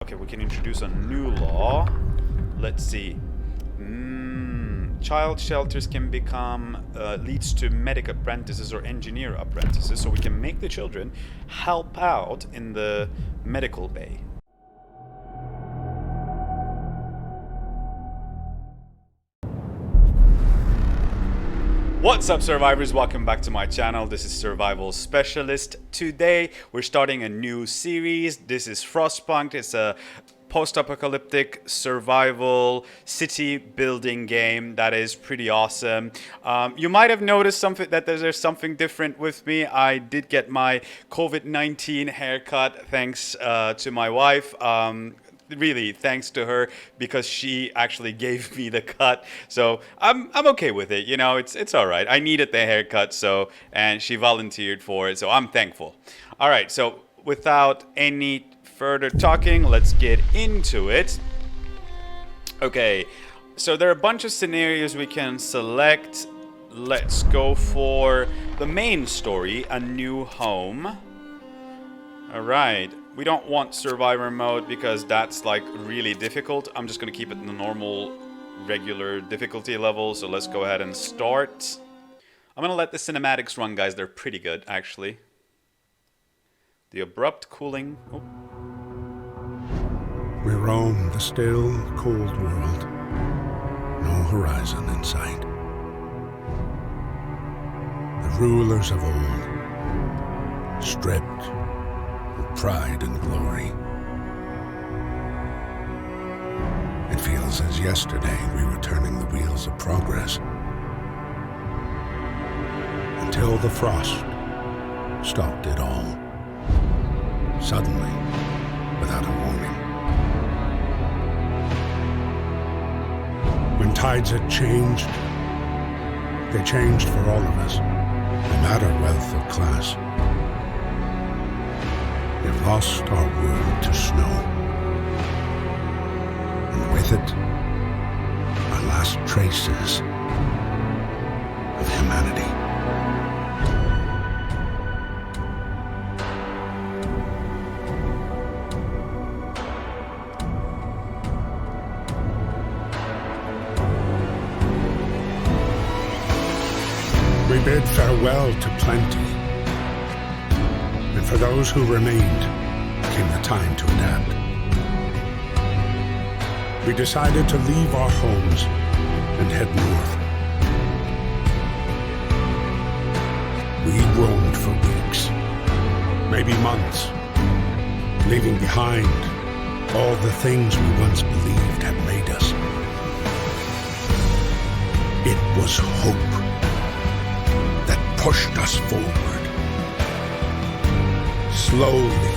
Okay, we can introduce a new law. Let's see. Child shelters can become leads to medic apprentices or engineer apprentices, so we can make the children help out in the medical bay. What's up, survivors? Welcome back to my channel. This is Survival Specialist. Today we're starting a new series. This is Frostpunk. It's a post-apocalyptic survival city building game that is pretty awesome. You might have noticed that there's something different with me. I did get my COVID-19 haircut thanks to my wife. Really, thanks to her, because she actually gave me the cut. So I'm okay with it. You know, it's all right. I needed the haircut, and she volunteered for it, so I'm thankful. All right, so without any further talking, let's get into it. Okay, so there are a bunch of scenarios we can select. Let's go for the main story, a new home. All right. We don't want survivor mode because that's like really difficult. I'm just going to keep it in the normal, regular difficulty level. So let's go ahead and start. I'm going to let the cinematics run, guys. They're pretty good, actually. The abrupt cooling. Oh. We roam the still, cold world. No horizon in sight. The rulers of old, stripped pride and glory. It feels as yesterday we were turning the wheels of progress. Until the frost stopped it all. Suddenly, without a warning. When tides had changed, they changed for all of us, no matter wealth or class. We've lost our world to snow, and with it, our last traces of humanity. We bid farewell to plenty. And for those who remained, came the time to adapt. We decided to leave our homes and head north. We roamed for weeks, maybe months, leaving behind all the things we once believed had made us. It was hope that pushed us forward. Slowly,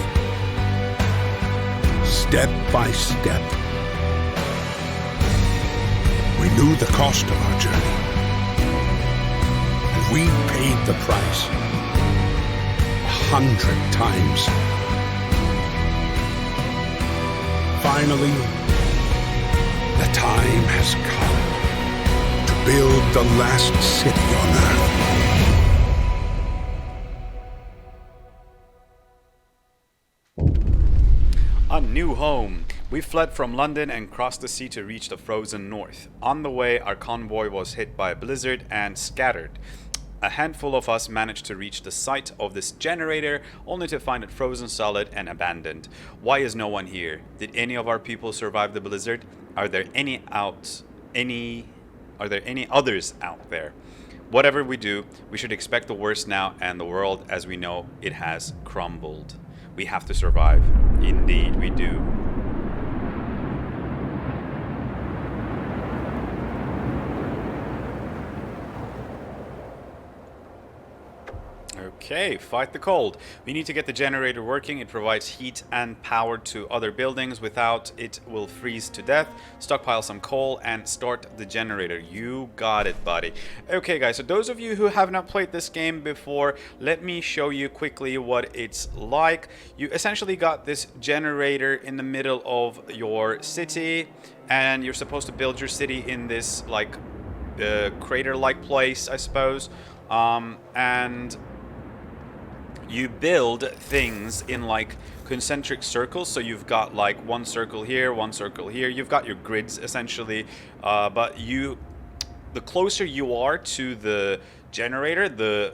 step by step, we knew the cost of our journey, and we paid the price 100 times. Finally, the time has come to build the last city on Earth. A new home. We fled from London and crossed the sea to reach the frozen north. On the way, our convoy was hit by a blizzard and scattered. A handful of us managed to reach the site of this generator, only to find it frozen solid and abandoned. Why is no one here? Did any of our people survive the blizzard? Are there any others out there? Whatever we do, we should expect the worst now, and the world as we know it has crumbled. We have to survive. Indeed, we do. Okay, fight the cold. We need to get the generator working. It provides heat and power to other buildings. Without it, will freeze to death. Stockpile some coal and start the generator. You got it, buddy. Okay, guys, so those of you who have not played this game before, let me show you quickly what it's like. You essentially got this generator in the middle of your city, and you're supposed to build your city in this, like, crater-like place, I suppose. And you build things in like concentric circles. So you've got like one circle here, one circle here. You've got your grids essentially, but the closer you are to the generator, the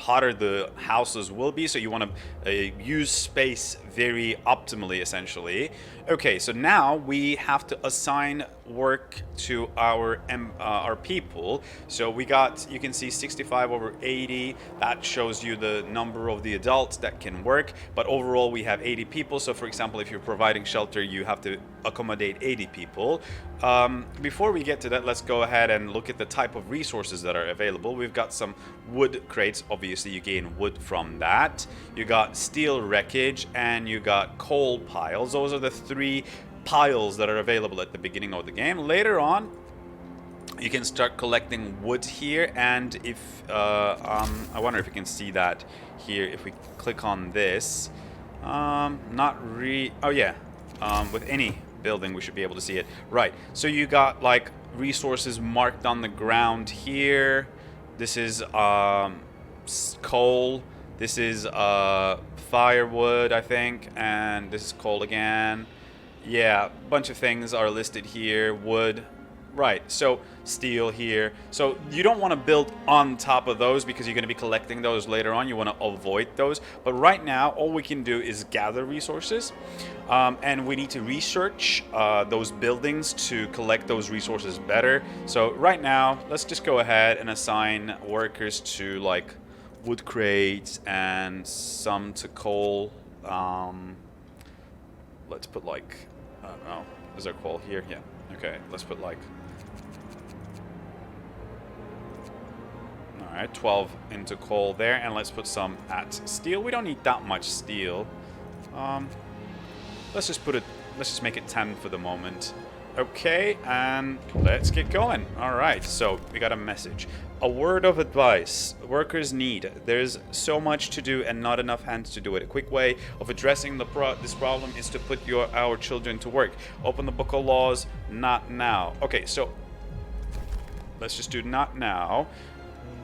hotter the houses will be. So you want to use space very optimally, essentially. Okay, so now we have to assign work to our people. So we got, you can see 65 over 80. That shows you the number of the adults that can work. But overall, we have 80 people. So for example, if you're providing shelter, you have to accommodate 80 people. Before we get to that, let's go ahead and look at the type of resources that are available. We've got some wood crates. Obviously, you gain wood from that. You got steel wreckage and you got coal piles. Those are the three piles that are available at the beginning of the game. Later on, you can start collecting wood here, and if I wonder if you can see that here if we click on this. Oh yeah, with any building we should be able to see it. Right, so you got like resources marked on the ground here. This is coal, this is firewood, I think, and this is coal again. Yeah, a bunch of things are listed here. Wood, right, so steel here. So you don't want to build on top of those because you're going to be collecting those later on. You want to avoid those. But right now, all we can do is gather resources. And we need to research those buildings to collect those resources better. So right now, let's just go ahead and assign workers to like wood crates and some to coal. Let's put like, I don't know, is there coal here? Yeah, okay, let's put like, all right, 12 into coal there, and let's put some at steel. We don't need that much steel. Let's just make it 10 for the moment. Okay, and let's get going. All right, so we got a message. A word of advice workers need. There's so much to do and not enough hands to do it. A quick way of addressing this problem is to put our children to work. Open the book of laws, not now. Okay, so let's just do not now.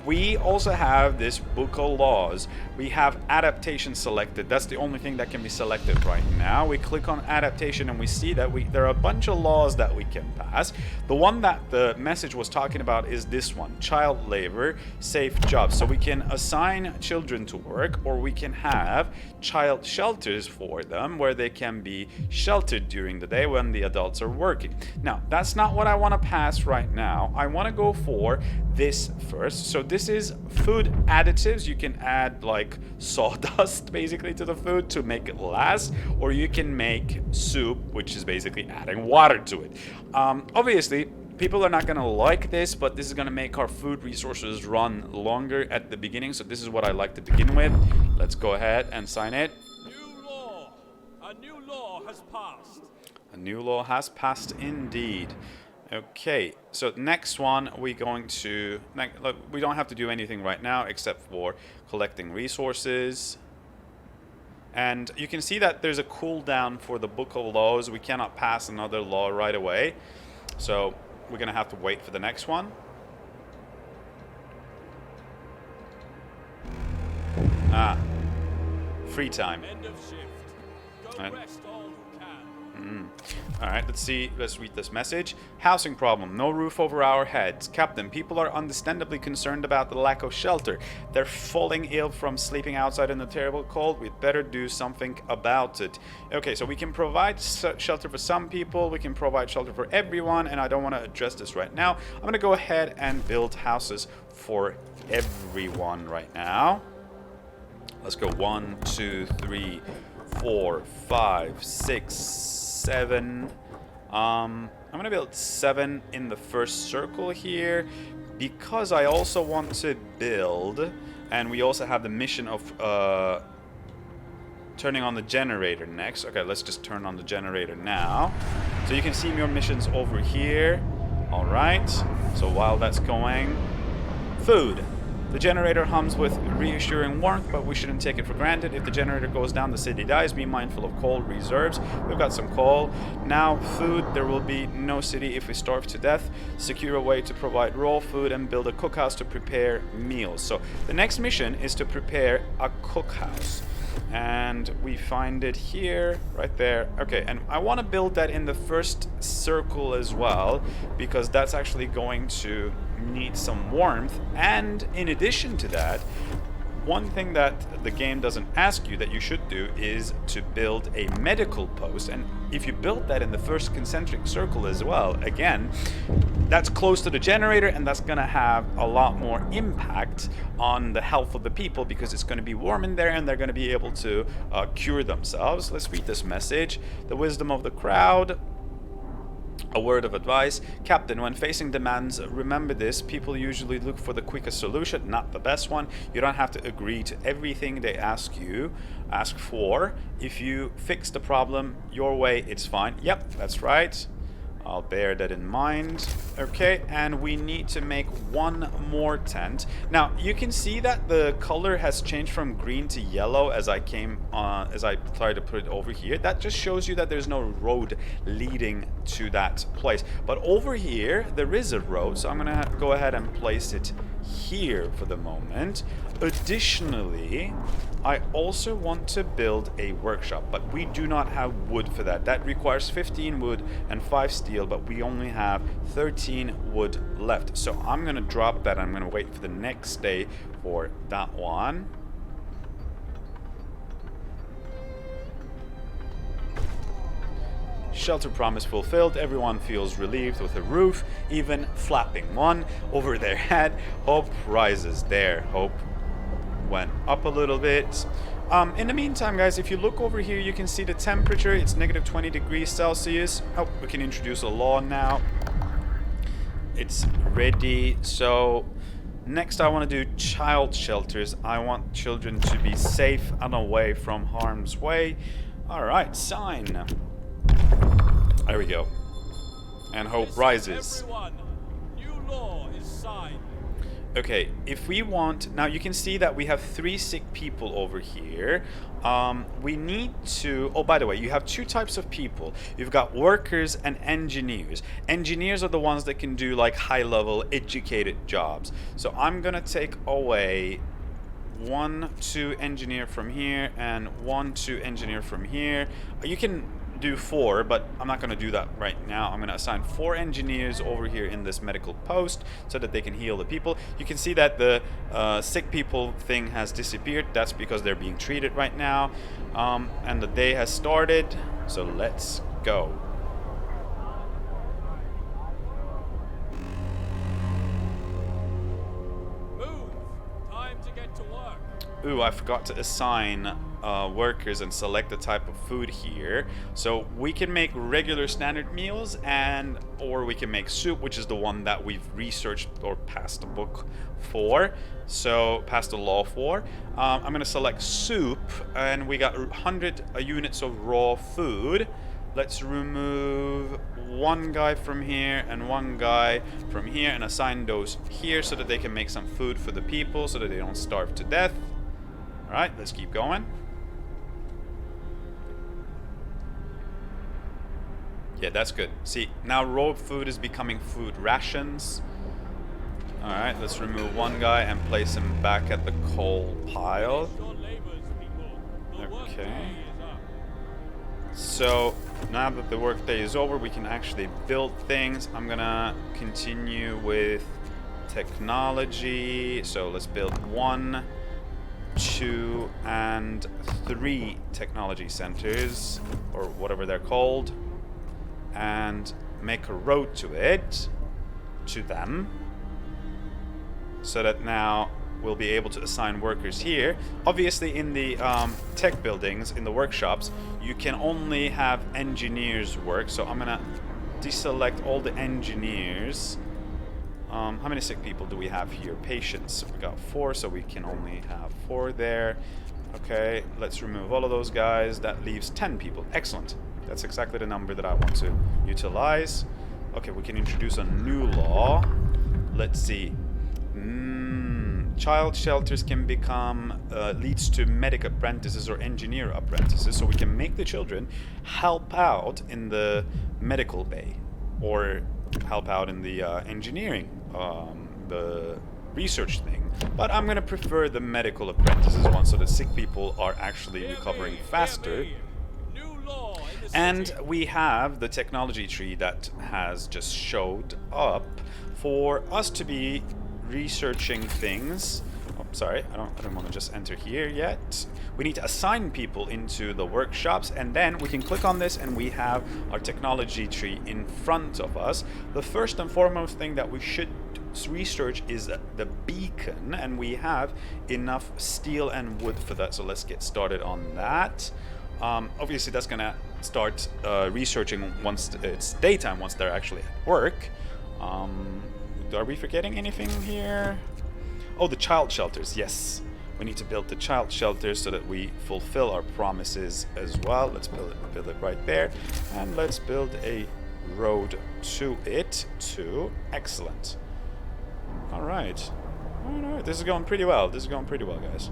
We also have this book of laws. We have adaptation selected. That's the only thing that can be selected right now. We click on adaptation and we see that there are a bunch of laws that we can pass. The one that the message was talking about is this one, child labor, safe jobs. So we can assign children to work, or we can have child shelters for them where they can be sheltered during the day when the adults are working. Now, that's not what I want to pass right now. I want to go for this first. So this is food additives. You can add like sawdust basically to the food to make it last, or you can make soup, which is basically adding water to it. Obviously, people are not going to like this, but this is going to make our food resources run longer at the beginning. So this is what I like to begin with. Let's go ahead and sign it. New law. A new law has passed. A new law has passed indeed. Okay, so next one we don't have to do anything right now except for collecting resources. And you can see that there's a cooldown for the book of laws. We cannot pass another law right away. So we're going to have to wait for the next one. Free time. End of shift. Go Right. rest all who can. All right, let's read this message. Housing problem, no roof over our heads. Captain, people are understandably concerned about the lack of shelter. They're falling ill from sleeping outside in the terrible cold. We'd better do something about it. Okay, so we can provide shelter for some people. We can provide shelter for everyone, and I don't want to address this right now. I'm going to go ahead and build houses for everyone right now. Let's go 1, 2, 3, 4, 5, 6, 7. I'm gonna build 7 in the first circle here because I also want to build, and we also have the mission of turning on the generator next. Okay, let's just turn on the generator now. So you can see your missions over here. All right, so while that's going, food. The generator hums with reassuring warmth, but we shouldn't take it for granted. If the generator goes down, the city dies. Be mindful of coal reserves. We've got some coal. Now, food. There will be no city if we starve to death. Secure a way to provide raw food and build a cookhouse to prepare meals. So the next mission is to prepare a cookhouse. And we find it here, right there. Okay, and I want to build that in the first circle as well, because that's actually going to need some warmth. And in addition to that, one thing that the game doesn't ask you that you should do is to build a medical post. And if you build that in the first concentric circle as well, again, that's close to the generator, and that's going to have a lot more impact on the health of the people, because it's going to be warm in there and they're going to be able to cure themselves. Let's read this message. The wisdom of the crowd. A word of advice. Captain, when facing demands, remember this. People usually look for the quickest solution, not the best one. You don't have to agree to everything they ask for. If you fix the problem your way, it's fine. Yep, that's right. I'll bear that in mind. Okay, and we need to make one more tent. Now, you can see that the color has changed from green to yellow as I tried to put it over here. That just shows you that there's no road leading to that place. But over here, there is a road, so I'm gonna go ahead and place it here for the moment. Additionally, I also want to build a workshop, but we do not have wood for that. That requires 15 wood and 5 steel, but we only have 13 wood left. So I'm going to drop that. I'm going to wait for the next day for that one. Shelter promise fulfilled. Everyone feels relieved with a roof, even flapping one over their head. Hope rises there. Hope went up a little bit. In the meantime, guys, if you look over here, you can see the temperature. It's negative 20 degrees Celsius. Oh, we can introduce a law now. It's ready. So next I want to do child shelters. I want children to be safe and away from harm's way. Alright, sign. There we go. And hope rises. Everyone, new law is signed. Okay, if we want... Now, you can see that we have 3 sick people over here. We need to... Oh, by the way, you have 2 types of people. You've got workers and engineers. Engineers are the ones that can do, like, high-level, educated jobs. So I'm gonna take away 1, 2 engineer from here and 1, 2 engineer from here. You can do 4, but I'm not going to do that right now. I'm going to assign 4 engineers over here in this medical post so that they can heal the people. You can see that the sick people thing has disappeared. That's because they're being treated right now. And the day has started, so let's go. Move! Time to get to work. Ooh, I forgot to assign workers and select the type of food here. So we can make regular standard meals, and or we can make soup, which is the one that we've researched or passed the book for. So passed the law for. I'm gonna select soup, and we got 100 units of raw food. Let's remove 1 guy from here and 1 guy from here and assign those here so that they can make some food for the people so that they don't starve to death. Alright, let's keep going. Yeah, that's good. See, now raw food is becoming food rations. Alright, let's remove 1 guy and place him back at the coal pile. Your labors, people. The work Okay. day is up. So, now that the workday is over, we can actually build things. I'm gonna continue with technology. So let's build 1, 2, and 3 technology centers, or whatever they're called, and make a road to them, so that now we'll be able to assign workers here. Obviously, in the tech buildings, in the workshops, you can only have engineers work, so I'm gonna deselect all the engineers. How many sick people do we have here? Patients. We got 4, so we can only have 4 there. Okay, let's remove all of those guys. That leaves 10 people. Excellent. That's exactly the number that I want to utilize. Okay, we can introduce a new law. Let's see. Child shelters can become leads to medic apprentices or engineer apprentices, so we can make the children help out in the medical bay or help out in the engineering research thing, but I'm gonna prefer the medical apprentices one, so the sick people are actually recovering faster. New law in the And city. we have the technology tree that has just showed up for us to be researching things. Oh, sorry, I don't want to just enter here yet. We need to assign people into the workshops, and then we can click on this and we have our technology tree in front of us. The first and foremost thing that we should research is the beacon, and we have enough steel and wood for that, so let's get started on that. Obviously that's gonna start researching once it's daytime, once they're actually at work. Are we forgetting anything here? Oh, the child shelters, yes. We need to build the child shelters so that we fulfill our promises as well. Let's build it right there. And let's build a road to it too. Excellent. Alright. Alright, this is going pretty well. This is going pretty well, guys.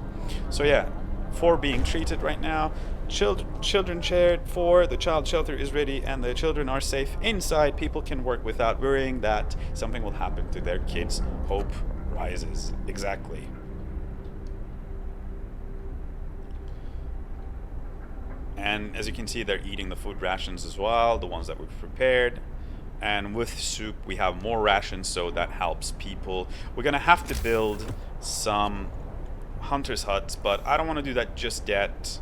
So yeah, 4 being treated right now. Children shared 4. The child shelter is ready and the children are safe inside. People can work without worrying that something will happen to their kids. Hope rises. Exactly. And as you can see, they're eating the food rations as well, the ones that we've prepared. And with soup, we have more rations, so that helps people. We're gonna have to build some hunters' huts, but I don't want to do that just yet.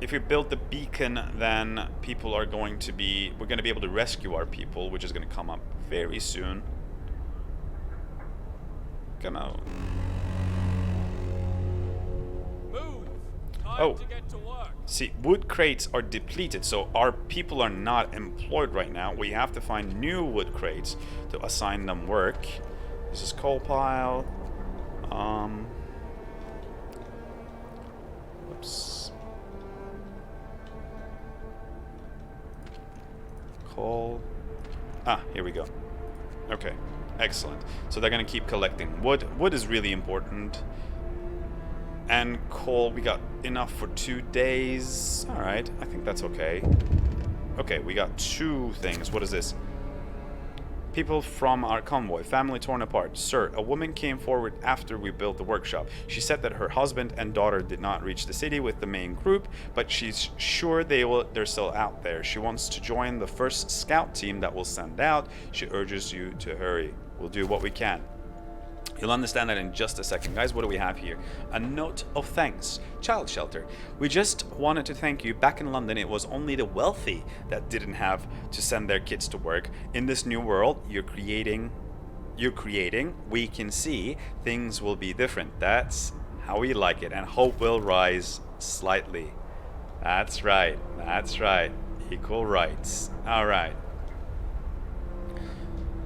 If we build the beacon, then people are going to be... We're going to be able to rescue our people, which is going to come up very soon. Come on. Move. Time Oh. to get to work. See, wood crates are depleted, so our people are not employed right now. We have to find new wood crates to assign them work. This is coal pile. Whoops. Coal. Ah, here we go. Okay, excellent. So they're gonna keep collecting wood. Wood is really important. And coal, we got enough for 2 days. Alright, I think that's okay. Okay, we got 2 things. What is this? People from our convoy, family torn apart. Sir, a woman came forward after we built the workshop. She said that her husband and daughter did not reach the city with the main group, but she's sure they're still out there. She wants to join the first scout team that we'll send out. She urges you to hurry. We'll do what we can. You'll understand that in just a second. Guys, what do we have here? A note of thanks. Child shelter. We just wanted to thank you. Back in London, it was only the wealthy that didn't have to send their kids to work. In this new world you're creating, we can see things will be different. That's how we like it. And hope will rise slightly. That's right. That's right. Equal rights. All right.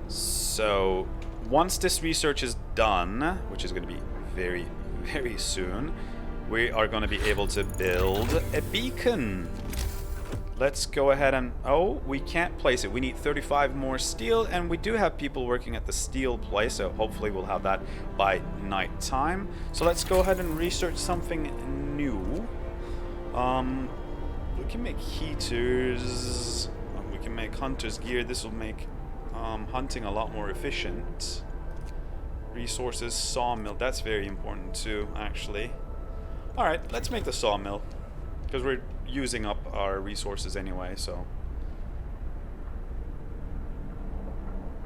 So... once this research is done, which is going to be very, very soon, we are going to be able to build a beacon. Let's go ahead and... oh, we can't place it. We need 35 more steel, and we do have people working at the steel place, so hopefully we'll have that by night time. So let's go ahead and research something new. We can make heaters. We can make hunter's gear. This will make... hunting a lot more efficient. Resources, sawmill, that's very important too, actually. Alright, let's make the sawmill, because we're using up our resources anyway, so.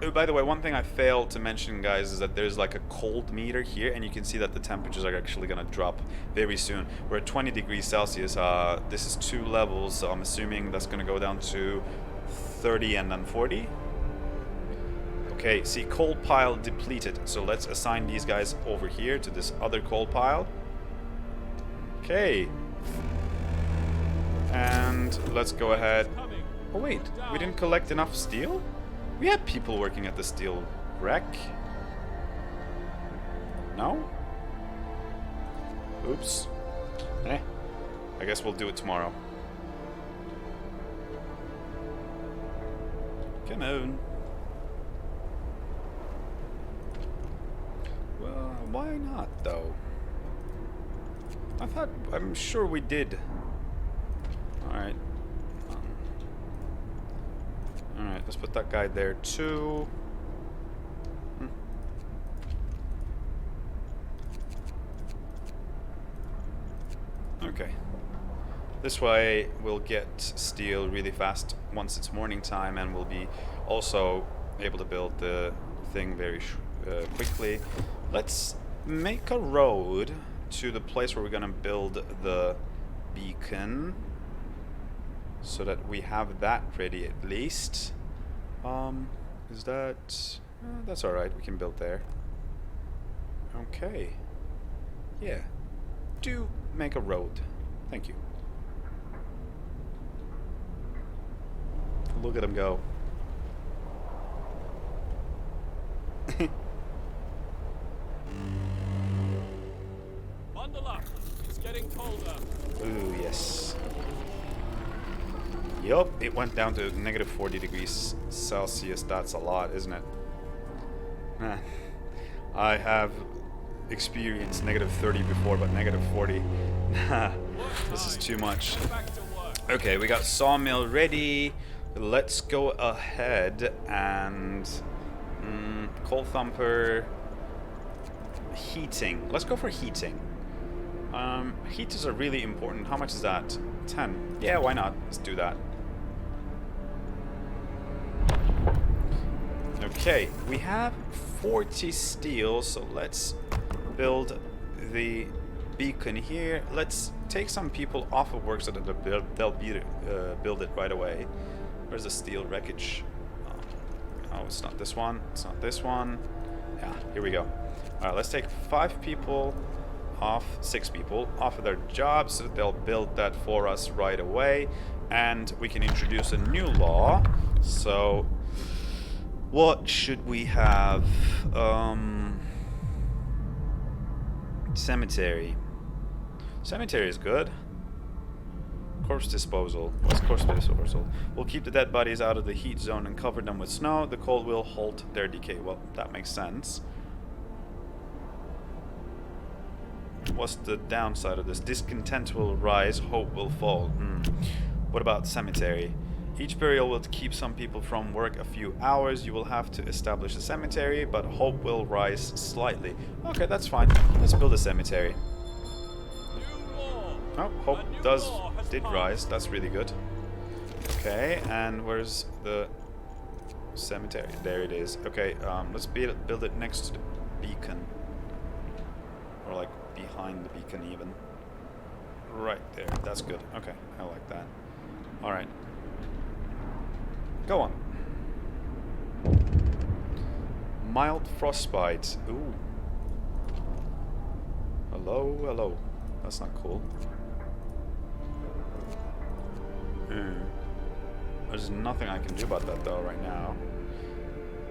Oh, by the way, one thing I failed to mention, guys, is that there's like a cold meter here, and you can see that the temperatures are actually going to drop very soon. We're at 20 degrees Celsius. This is 2 levels, so I'm assuming that's going to go down to 30 and then 40. Okay, see, coal pile depleted. So let's assign these guys over here to this other coal pile. Okay. And let's go ahead. Oh wait, we didn't collect enough steel? We had people working at the steel wreck. No? Oops. I guess we'll do it tomorrow. Come on. Well, why not, though? I'm sure we did. Alright. Alright, let's put that guy there, too. This way we'll get steel really fast once it's morning time, and we'll be also able to build the thing very quickly. Let's make a road to the place where we're gonna build the beacon, so that we have that ready at least. Is that... that's alright, we can build there. Okay. Yeah. Do make a road. Thank you. Look at him go. Bundle up. It's getting colder. Ooh, yes. Yup, it went down to negative 40 degrees Celsius. That's a lot, isn't it? I have experienced negative 30 before, but negative 40. This is too much. Back to work. Okay, we got sawmill ready. Let's go ahead and coal thumper, heating. Let's go for heating. Heaters are really important. How much is that? 10. Yeah, why not? Let's do that. Okay, we have 40 steel, so let's build the beacon here. Let's take some people off of work so that they'll build it right away. Where's the steel wreckage? Oh, it's not this one. It's not this one. Yeah, here we go. Alright, let's take 5 people off, 6 people off of their jobs so that they'll build that for us right away. And we can introduce a new law. So, what should we have? Cemetery. Cemetery is good. Corpse disposal. What's corpse disposal? We'll keep the dead bodies out of the heat zone and cover them with snow. The cold will halt their decay. Well, that makes sense. What's the downside of this? Discontent will rise, hope will fall. What about cemetery? Each burial will keep some people from work a few hours. You will have to establish a cemetery, but hope will rise slightly. Okay, that's fine. Let's build a cemetery. New law. Oh, hope A new did law has passed. rise. That's really good. Okay, and where's the cemetery? There it is. Okay, let's build it next to the beacon. Or like behind the beacon even. Right there. That's good. Okay, I like that. Alright. Go on. Mild frostbite. Ooh. Hello, hello. That's not cool. There's nothing I can do about that though right now.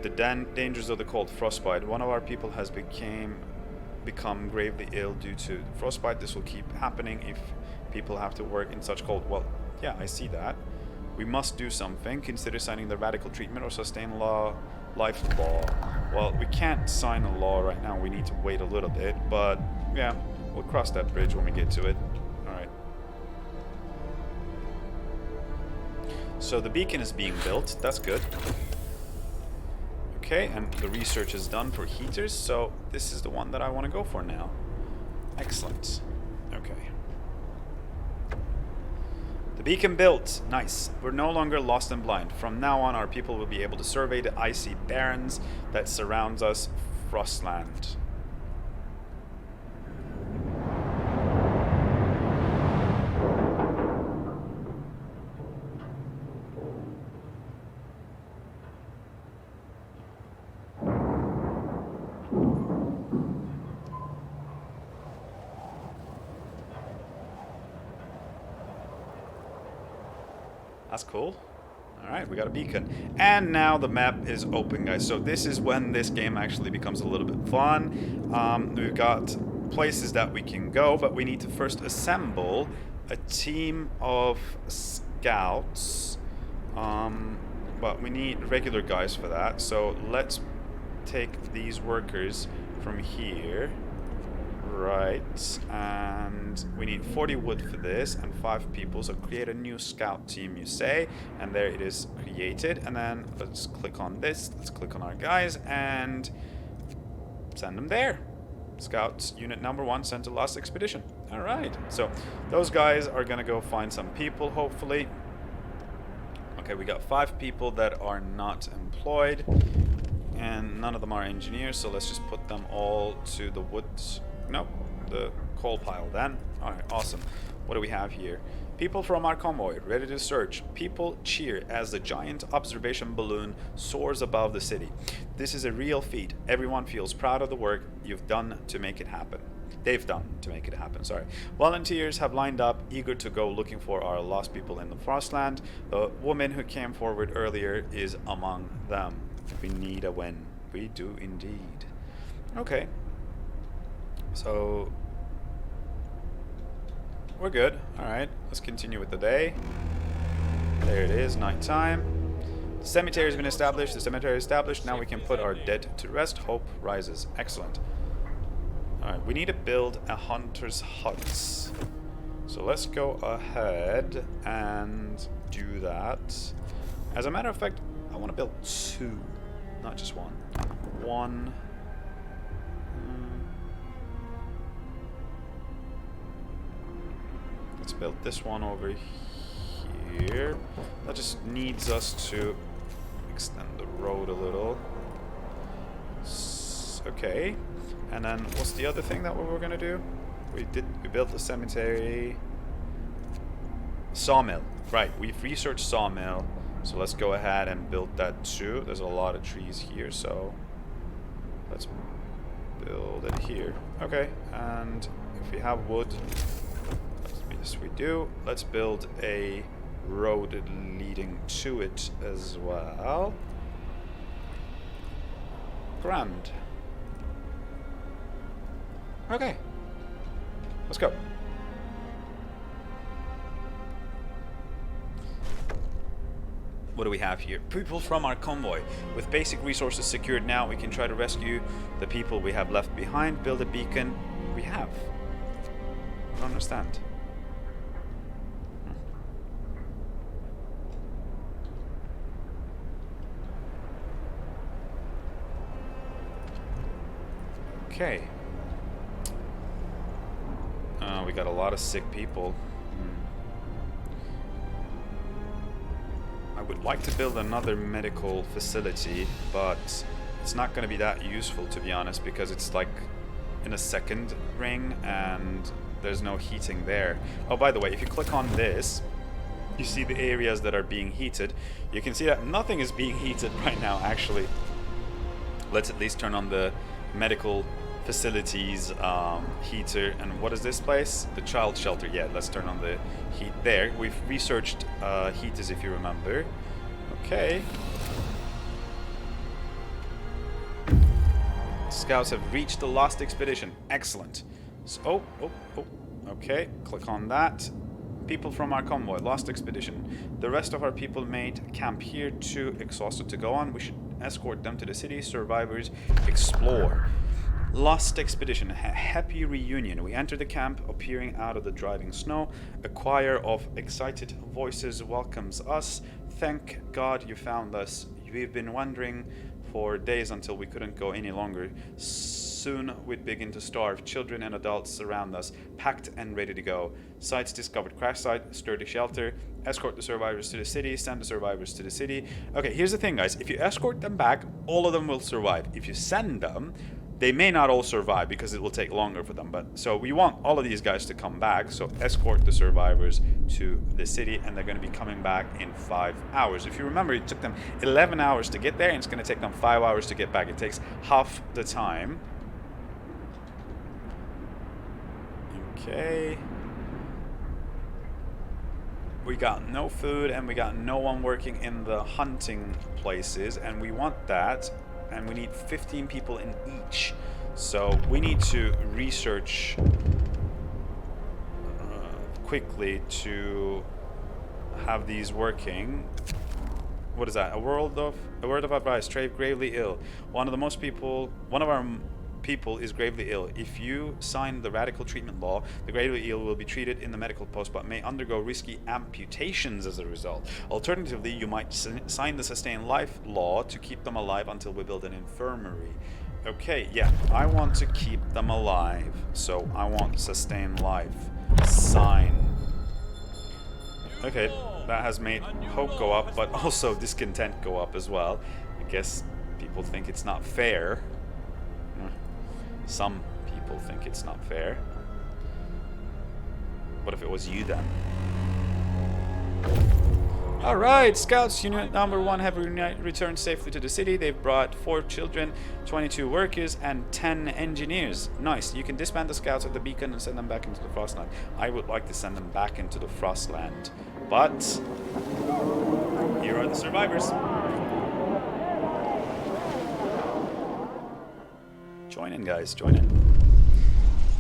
The dangers of the cold frostbite. One of our people has become gravely ill due to frostbite. This will keep happening if people have to work in such cold. Well, yeah, I see that. We must do something. Consider signing the radical treatment or sustain life law. Well, we can't sign a law right now. We need to wait a little bit, but yeah, we'll cross that bridge when we get to it. Alright. So the beacon is being built. That's good. Okay, and the research is done for heaters, so this is the one that I want to go for now. Excellent. Okay. The beacon built. Nice. We're no longer lost and blind. From now on, our people will be able to survey the icy barrens that surrounds us, Frostland. That's cool. Alright, we got a beacon. And now the map is open, guys. So this is when this game actually becomes a little bit fun. We've got places that we can go, but we need to first assemble a team of scouts. But we need regular guys for that. So let's take these workers from here. Right, and we need 40 wood for this and 5 people, so create a new scout team, you say, and there it is created. And then let's click on this, let's click on our guys and send them there. Scouts unit number 1 sent to last expedition. Alright, so those guys are gonna go find some people, hopefully. Okay, we got 5 people that are not employed, and none of them are engineers, so let's just put them all to the woods. Nope, the coal pile then. Alright, awesome. What do we have here? People from our convoy, ready to search. People cheer as the giant observation balloon soars above the city. This is a real feat. Everyone feels proud of the work you've done to make it happen. They've done to make it happen, sorry. Volunteers have lined up, eager to go looking for our lost people in the Frostland. The woman who came forward earlier is among them. We need a win. We do indeed. Okay. So we're good. Alright, let's continue with the day. There it is, nighttime. The cemetery has been established. The cemetery is established. Now we can put our dead to rest. Hope rises. Excellent. Alright, we need to build a hunter's hut. So let's go ahead and do that. As a matter of fact, I want to build 2, not just 1. 1. Let's build this one over here. That just needs us to extend the road a little. Okay. And then what's the other thing that we were gonna do? We built the cemetery. Sawmill. Right, we've researched sawmill. So let's go ahead and build that too. There's a lot of trees here, so let's build it here. Okay, and if we have wood, yes we do. Let's build a road leading to it as well. Grand. Okay, let's go. What do we have here? People from our convoy. With basic resources secured now, we can try to rescue the people we have left behind. Build a beacon. We have. I don't understand. Okay. We got a lot of sick people. I would like to build another medical facility, but it's not going to be that useful, to be honest, because it's like in a second ring and there's no heating there. Oh, by the way, if you click on this, you see the areas that are being heated. You can see that nothing is being heated right now, actually. Let's at least turn on the medical facilities heater. And what is this place? The child shelter. Yeah, let's turn on the heat there. We've researched heaters, if you remember. Okay. Scouts have reached the lost expedition. Excellent. So, okay, click on that. People from our convoy, lost expedition. The rest of our people made camp here, too exhausted to go on. We should escort them to the city. Survivors explore. Lost expedition, happy reunion. We enter the camp, appearing out of the driving snow. A choir of excited voices welcomes us. Thank God you found us. We've been wandering for days until we couldn't go any longer. Soon we'd begin to starve. Children and adults surround us, packed and ready to go. Sites discovered: crash site, sturdy shelter. Escort the survivors to the city. Send the survivors to the city. Okay, here's the thing, guys. If you escort them back, all of them will survive. If you send them, they may not all survive because it will take longer for them. But so we want all of these guys to come back. So escort the survivors to the city, and they're going to be coming back in 5 hours. If you remember, it took them 11 hours to get there, and it's going to take them 5 hours to get back. It takes half the time. Okay. We got no food, and we got no one working in the hunting places, and we want that. And we need 15 people in each. So we need to research quickly to have these working. What is that? A word of advice. Trade gravely ill. One of our people is gravely ill. If you sign the radical treatment law, the gravely ill will be treated in the medical post but may undergo risky amputations as a result. Alternatively, you might sign the sustain life law to keep them alive until we build an infirmary. Okay, yeah, I want to keep them alive. So I want sustain life. Sign. Okay, that has made hope go up, but also discontent go up as well. I guess people think it's not fair. Some people think it's not fair. What if it was you then? Alright, Scouts Unit number 1 have returned safely to the city. They've brought 4 children, 22 workers, and 10 engineers. Nice. You can disband the Scouts at the beacon and send them back into the Frostland. I would like to send them back into the Frostland. But here are the survivors. Join in, guys. Join in.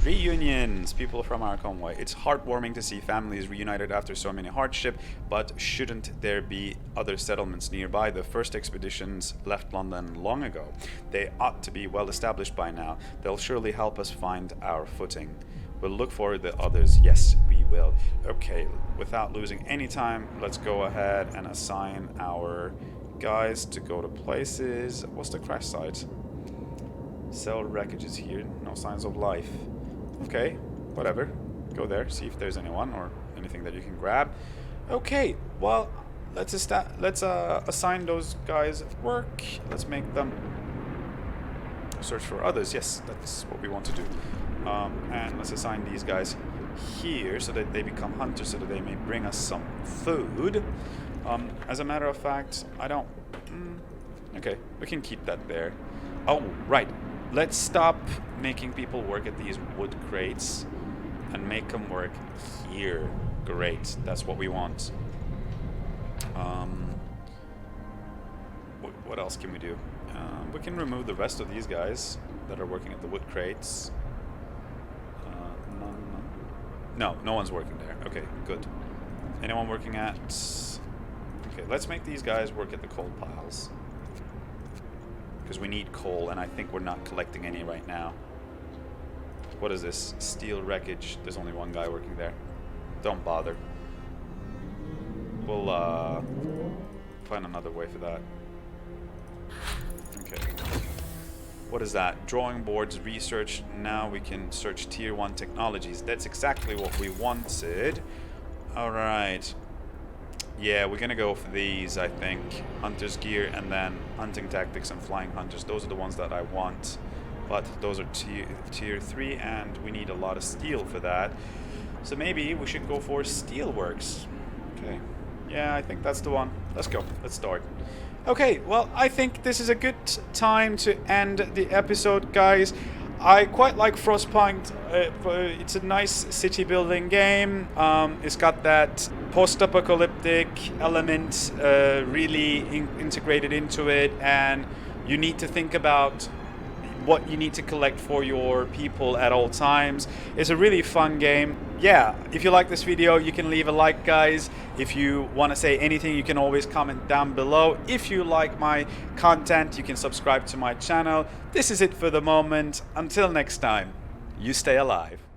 Reunions, people from our convoy. It's heartwarming to see families reunited after so many hardship, but shouldn't there be other settlements nearby? The first expeditions left London long ago. They ought to be well established by now. They'll surely help us find our footing. We'll look for the others. Yes, we will. Okay, without losing any time, let's go ahead and assign our guys to go to places. What's the crash site? Cell wreckage is here. No signs of life. Okay, whatever. Go there, see if there's anyone or anything that you can grab. Okay, well, let's assign those guys work. Let's make them search for others. Yes, that's what we want to do. And let's assign these guys here so that they become hunters, so that they may bring us some food. As a matter of fact, I don't... okay, we can keep that there. Oh, right. Let's stop making people work at these wood crates and make them work here. Great, that's what we want. What else can we do? We can remove the rest of these guys that are working at the wood crates. No, no one's working there. Okay, good. Anyone working at... okay, let's make these guys work at the coal piles. Because we need coal, and I think we're not collecting any right now. What is this? Steel wreckage. There's only one guy working there. Don't bother. We'll find another way for that. Okay. What is that? Drawing boards, research. Now we can search tier 1 technologies. That's exactly what we wanted. Alright. Yeah, we're gonna go for these, I think. Hunter's gear, and then hunting tactics and flying hunters. Those are the ones that I want. But those are tier 3, and we need a lot of steel for that. So maybe we should go for steelworks. Okay. Yeah, I think that's the one. Let's go. Let's start. Okay, well, I think this is a good time to end the episode, guys. I quite like Frostpunk. It's a nice city building game. It's got that post-apocalyptic element really integrated into it, and you need to think about what you need to collect for your people at all times. It's a really fun game. Yeah, if you like this video, you can leave a like, guys. If you want to say anything, you can always comment down below. If you like my content, you can subscribe to my channel. This is it for the moment. Until next time, you stay alive.